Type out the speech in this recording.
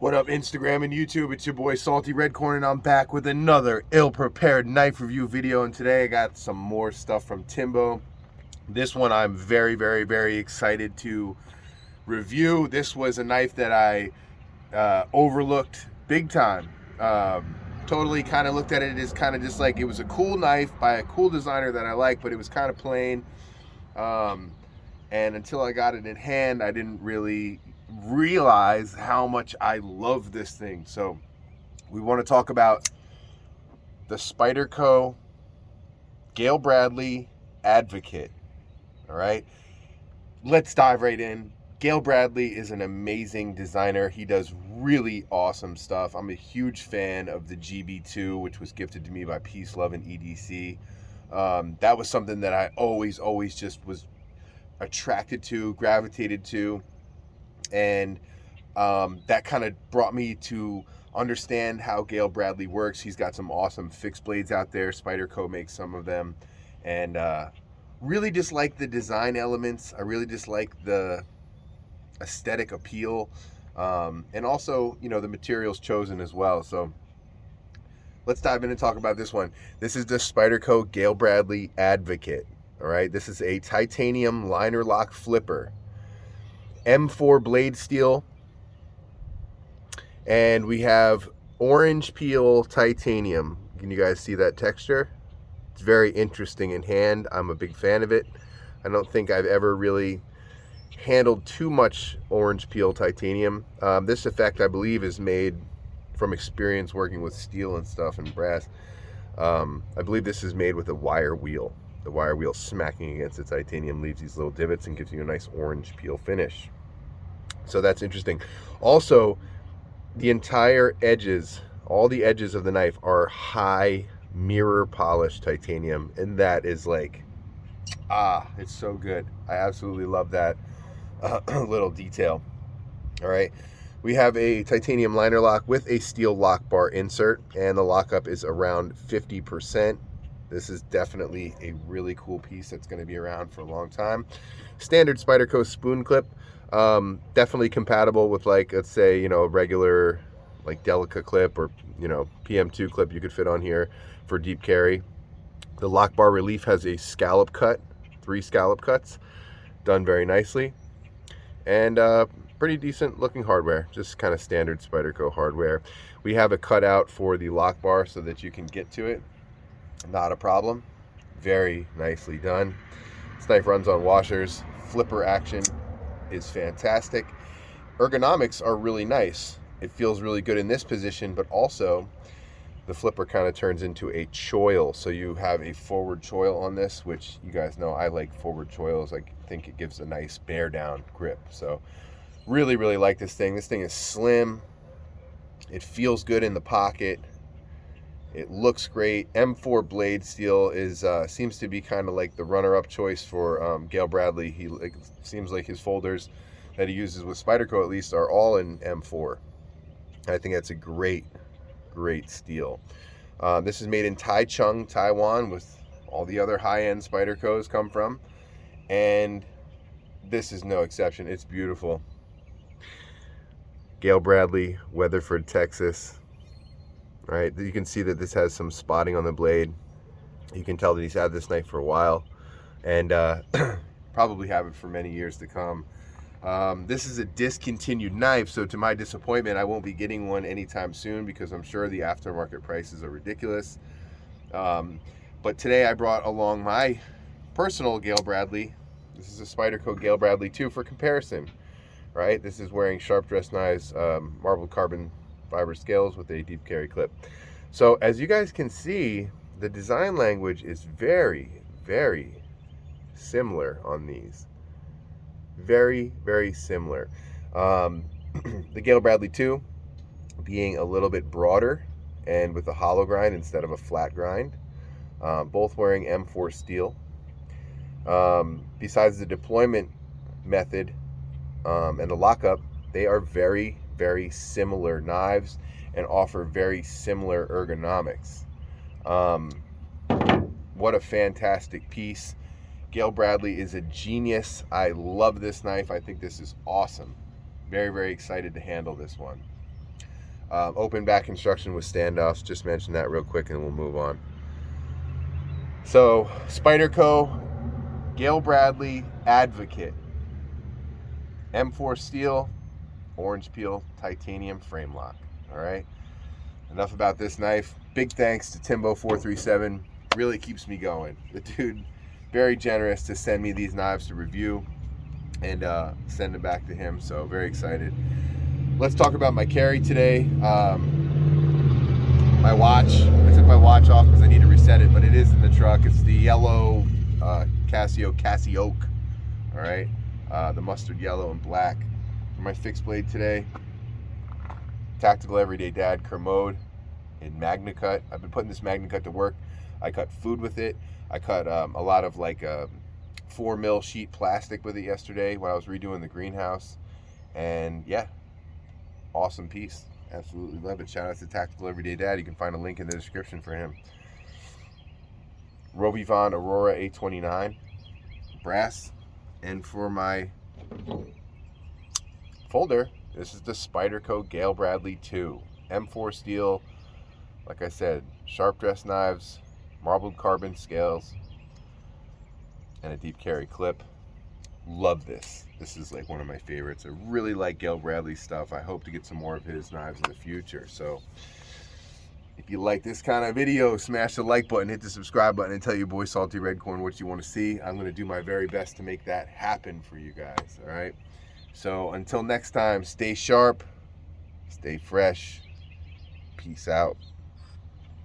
What up, Instagram and YouTube? It's your boy Salty Red Corn, and I'm back with another ill-prepared knife review video. And today I got some more stuff from Timbo. This one I'm very excited to review. This was a knife that I overlooked big time. Totally kind of looked at it as kind of just like it was a cool knife by a cool designer that I like, but it was kind of plain. And until I got it in hand, I didn't really realize how much I love this thing. So we want to talk about the Spyderco Gail Bradley Advocate. All right, let's dive right in. Gail Bradley is an amazing designer. He does really awesome stuff. I'm a huge fan of the GB2, which was gifted to me by Peace, Love, and EDC. That was something that I always just was attracted to, gravitated to, and that kind of brought me to understand how Gail Bradley works. He's got some awesome fixed blades out there. Spyderco makes some of them, and really just like the design elements. I really just like the aesthetic appeal, and also, you know, the materials chosen as well. So let's dive in and talk about this one. This is the Spyderco Gail Bradley Advocate. All right, this is a titanium liner lock flipper, M4 blade steel, and we have orange peel titanium. Can you guys see that texture? It's very interesting in hand. I'm a big fan of it. I don't think I've ever really handled too much orange peel titanium. This effect, I believe, is made from experience working with steel and stuff and brass. I believe this is made with a wire wheel. The wire wheel smacking against the titanium leaves these little divots and gives you a nice orange peel finish. So that's interesting. Also, the entire edges, all the edges of the knife are high mirror polished titanium, and that is like, it's so good. I absolutely love that little detail. All right, we have a titanium liner lock with a steel lock bar insert, and the lockup is around 50%. This is definitely a really cool piece that's going to be around for a long time. Standard Spyderco spoon clip, definitely compatible with, like, let's say, you know, a regular like Delica clip, or, you know, PM2 clip you could fit on here for deep carry. The lock bar relief has a scallop cut, 3 scallop cuts, done very nicely, and pretty decent looking hardware, just kind of standard Spyderco hardware. We have a cutout for the lock bar so that you can get to it. Not a problem. Very nicely done. This knife runs on washers. Flipper action is fantastic. Ergonomics are really nice. It feels really good in this position, but also the flipper kind of turns into a choil. So you have a forward choil on this, which you guys know I like forward choils. I think it gives a nice bear down grip. So really like this thing. This thing is slim. It feels good in the pocket. It looks great. M4 blade steel is seems to be kind of like the runner-up choice for Gail Bradley. It seems like his folders that he uses with Spyderco, at least, are all in M4. I think that's a great steel. This is made in Taichung, Taiwan, with all the other high-end Spydercos come from, and this is no exception. It's beautiful. Gail Bradley, Weatherford, Texas. All right, you can see that this has some spotting on the blade. You can tell that he's had this knife for a while, and probably have it for many years to come. This is a discontinued knife, so to my disappointment, I won't be getting one anytime soon, because I'm sure the aftermarket prices are ridiculous. But today I brought along my personal Gail Bradley. This is a Spyderco Gail Bradley 2 for comparison. Right, this is wearing sharp dress knives, marbled carbon fiber scales with a deep carry clip. So as you guys can see, the design language is very similar on these. Very similar. The Gail Bradley 2 being a little bit broader and with a hollow grind instead of a flat grind. Both wearing M4 steel. Besides the deployment method and the lockup, they are very similar knives and offer very similar ergonomics. What a fantastic piece. Gail Bradley is a genius. I love this knife. I think this is awesome. Very excited to handle this one. Open back construction with standoffs. Just mention that real quick and we'll move on. So Spyderco Gale Bradley Advocate, M4 steel, orange peel, titanium frame lock. All right, enough about this knife. Big thanks to Timbo437. Really keeps me going. The dude, very generous to send me these knives to review and send them back to him. So very excited. Let's talk about my carry today. My watch, I took my watch off because I need to reset it, but it is in the truck. It's the yellow Casio, all right? The mustard yellow and black. For my fixed blade today, Tactical Everyday Dad Kermode in Magna Cut. I've been putting this Magna Cut to work. I cut food with it. I cut a lot of like 4 mil sheet plastic with it yesterday when I was redoing the greenhouse. And yeah, awesome piece. Absolutely love it. Shout out to Tactical Everyday Dad. You can find a link in the description for him. Rovivon Aurora 829 brass. And for my folder, this is the Spyderco Gale Bradley 2 M4 steel. Like I said, sharp dress knives, marbled carbon scales, and a deep carry clip. Love this. This is like one of my favorites. I really like Gale Bradley stuff. I hope to get some more of his knives in the future. So if you like this kind of video, smash the like button, hit the subscribe button, and tell your boy Salty Redcorn what you want to see. I'm going to do my very best to make that happen for you guys. All right. So until next time, stay sharp, stay fresh. Peace out.